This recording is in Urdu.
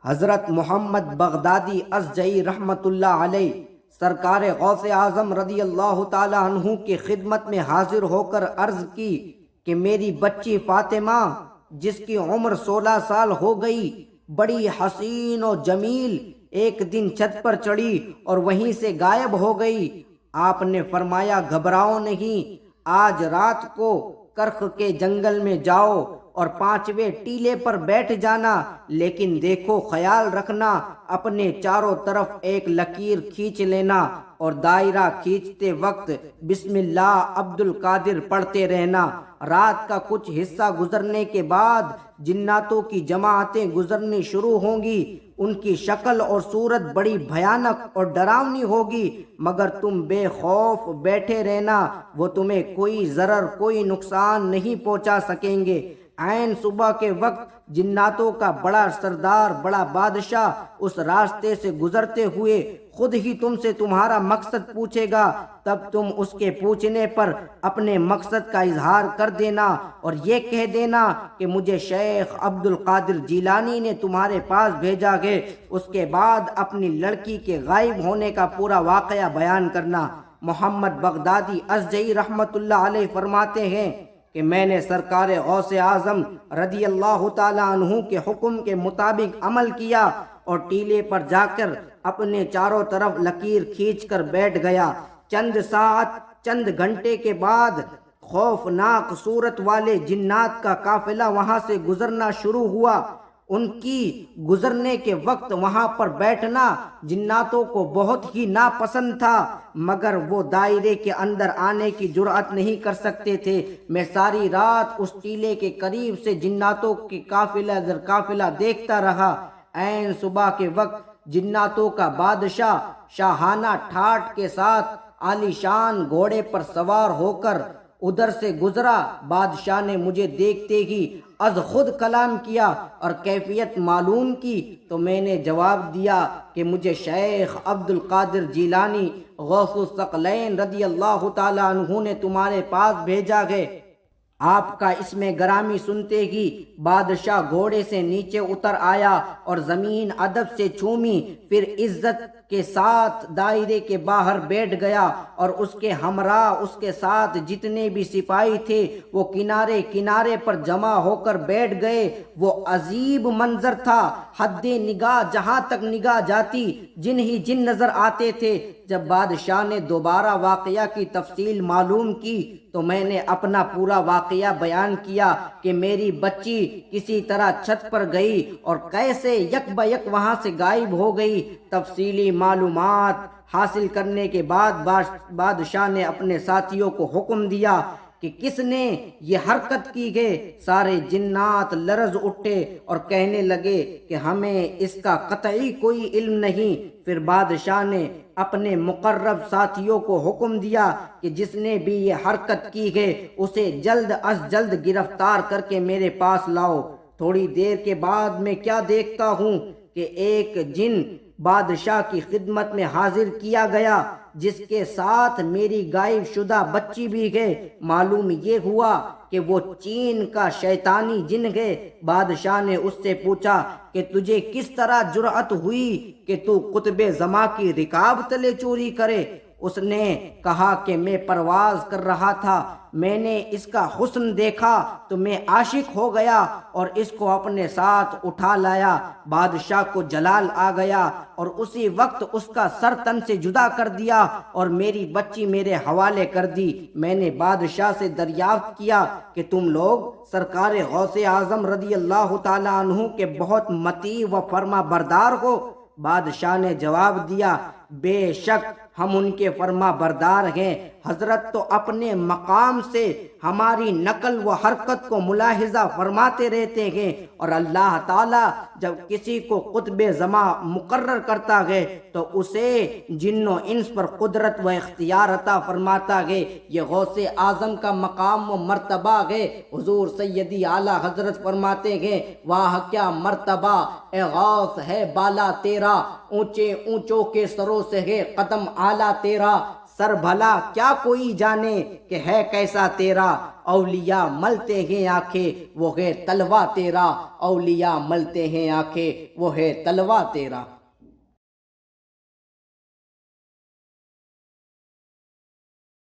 حضرت محمد بغدادی ازجعی رحمۃ اللہ علیہ سرکار غوث اعظم رضی اللہ تعالی عنہ کی خدمت میں حاضر ہو کر عرض کی کہ میری بچی فاطمہ جس کی عمر 16 سال ہو گئی بڑی حسین و جمیل ایک دن چھت پر چڑھی اور وہیں سے غائب ہو گئی۔ آپ نے فرمایا گھبراؤ نہیں، آج رات کو کرخ کے جنگل میں جاؤ اور 5ویں ٹیلے پر بیٹھ جانا، لیکن دیکھو خیال رکھنا اپنے چاروں طرف ایک لکیر کھینچ لینا اور دائرہ کھینچتے وقت بسم اللہ عبد القادر پڑھتے رہنا۔ رات کا کچھ حصہ گزرنے کے بعد جناتوں کی جماعتیں گزرنی شروع ہوں گی، ان کی شکل اور صورت بڑی بھیانک اور ڈراؤنی ہوگی، مگر تم بے خوف بیٹھے رہنا، وہ تمہیں کوئی ضرر کوئی نقصان نہیں پہنچا سکیں گے۔ عین صبح کے وقت جناتوں کا بڑا سردار بڑا بادشاہ اس راستے سے گزرتے ہوئے خود ہی تم سے تمہارا مقصد پوچھے گا، تب تم اس کے پوچھنے پر اپنے مقصد کا اظہار کر دینا اور یہ کہہ دینا کہ مجھے شیخ عبد القادر جیلانی نے تمہارے پاس بھیجا ہے۔ اس کے بعد اپنی لڑکی کے غائب ہونے کا پورا واقعہ بیان کرنا۔ محمد بغدادی ازجعی رحمۃ اللہ علیہ فرماتے ہیں کہ میں نے سرکار غوث اعظم رضی اللہ تعالی عنہ کے حکم کے مطابق عمل کیا اور ٹیلے پر جا کر اپنے چاروں طرف لکیر کھینچ کر بیٹھ گیا۔ چند ساعت چند گھنٹے کے بعد خوفناک صورت والے جنات کا قافلہ وہاں سے گزرنا شروع ہوا۔ ان کی گزرنے کے وقت وہاں پر بیٹھنا جناتوں کو بہت ہی ناپسند تھا، مگر وہ دائرے کے اندر آنے کی جرأت نہیں کر سکتے تھے۔ میں ساری رات اس ٹیلے کے قریب سے جناتوں کے قافلہ در قافلہ دیکھتا رہا۔ عین صبح کے وقت جناتوں کا بادشاہ شاہانہ ٹھاٹ کے ساتھ عالی شان گھوڑے پر سوار ہو کر ادھر سے گزرا۔ بادشاہ نے مجھے دیکھتے ہی از خود کلام کیا اور کیفیت معلوم کی تو میں نے جواب دیا کہ مجھے شیخ عبد القادر جیلانی غوث الثقلین رضی اللہ تعالی عنہ نے تمہارے پاس بھیجا ہے۔ آپ کا اسم گرامی سنتے ہی بادشاہ گھوڑے سے نیچے اتر آیا اور زمین ادب سے چومی، پھر عزت کے ساتھ دائرے کے باہر بیٹھ گیا اور اس کے ہمراہ اس کے ساتھ جتنے بھی سپاہی تھے وہ کنارے کنارے پر جمع ہو کر بیٹھ گئے۔ وہ عجیب منظر تھا، حد نگاہ جہاں تک نگاہ جاتی جن ہی جن نظر آتے تھے۔ جب بادشاہ نے دوبارہ واقعہ کی تفصیل معلوم کی تو میں نے اپنا پورا واقعہ بیان کیا کہ میری بچی کسی طرح چھت پر گئی اور کیسے یک بہ یک وہاں سے غائب ہو گئی۔ تفصیلی معلومات حاصل کرنے کے بعد بادشاہ نے اپنے ساتھیوں کو حکم دیا کہ کس نے یہ حرکت کی ہے۔ سارے جنات لرز اٹھے اور کہنے لگے کہ ہمیں اس کا قطعی کوئی علم نہیں۔ پھر بادشاہ نے اپنے مقرب ساتھیوں کو حکم دیا کہ جس نے بھی یہ حرکت کی ہے اسے جلد از جلد گرفتار کر کے میرے پاس لاؤ۔ تھوڑی دیر کے بعد میں کیا دیکھتا ہوں کہ ایک جن بادشاہ کی خدمت میں حاضر کیا گیا جس کے ساتھ میری غائب شدہ بچی بھی ہے۔ معلوم یہ ہوا کہ وہ چین کا شیطانی جن ہے۔ بادشاہ نے اس سے پوچھا کہ تجھے کس طرح جرأت ہوئی کہ تو قطب زماں کی رکاب تلے چوری کرے؟ اس نے کہا کہ میں پرواز کر رہا تھا، میں نے اس کا حسن دیکھا تو میں عاشق ہو گیا اور اس کو اپنے ساتھ اٹھا لایا۔ بادشاہ کو جلال آ گیا اور اسی وقت اس کا سر تن سے جدا کر دیا اور میری بچی میرے حوالے کر دی۔ میں نے بادشاہ سے دریافت کیا کہ تم لوگ سرکار غوث اعظم رضی اللہ تعالی عنہ کے بہت مطیع و فرما بردار ہو؟ بادشاہ نے جواب دیا بے شک ہم ان کے فرما بردار ہیں۔ حضرت تو اپنے مقام سے ہماری نقل و حرکت کو ملاحظہ فرماتے رہتے ہیں، اور اللہ تعالیٰ جب کسی کو قطب زماں مقرر کرتا ہے تو اسے جن و انس پر قدرت و اختیار عطا فرماتا ہے۔ یہ غوث اعظم کا مقام و مرتبہ ہے۔ حضور سیدی اعلیٰ حضرت فرماتے ہیں واہ کیا مرتبہ اے غوث ہے بالا تیرا، اونچے اونچوں کے سروں سے ہے قدم اعلیٰ تیرا، سر بھلا کیا کوئی جانے کہ ہے کیسا تیرا، اولیاء ملتے ہیں آنکھیں وہ ہے تلوا تیرا، اولیاء ملتے ہیں آنکھیں وہ ہے تلوا تیرا۔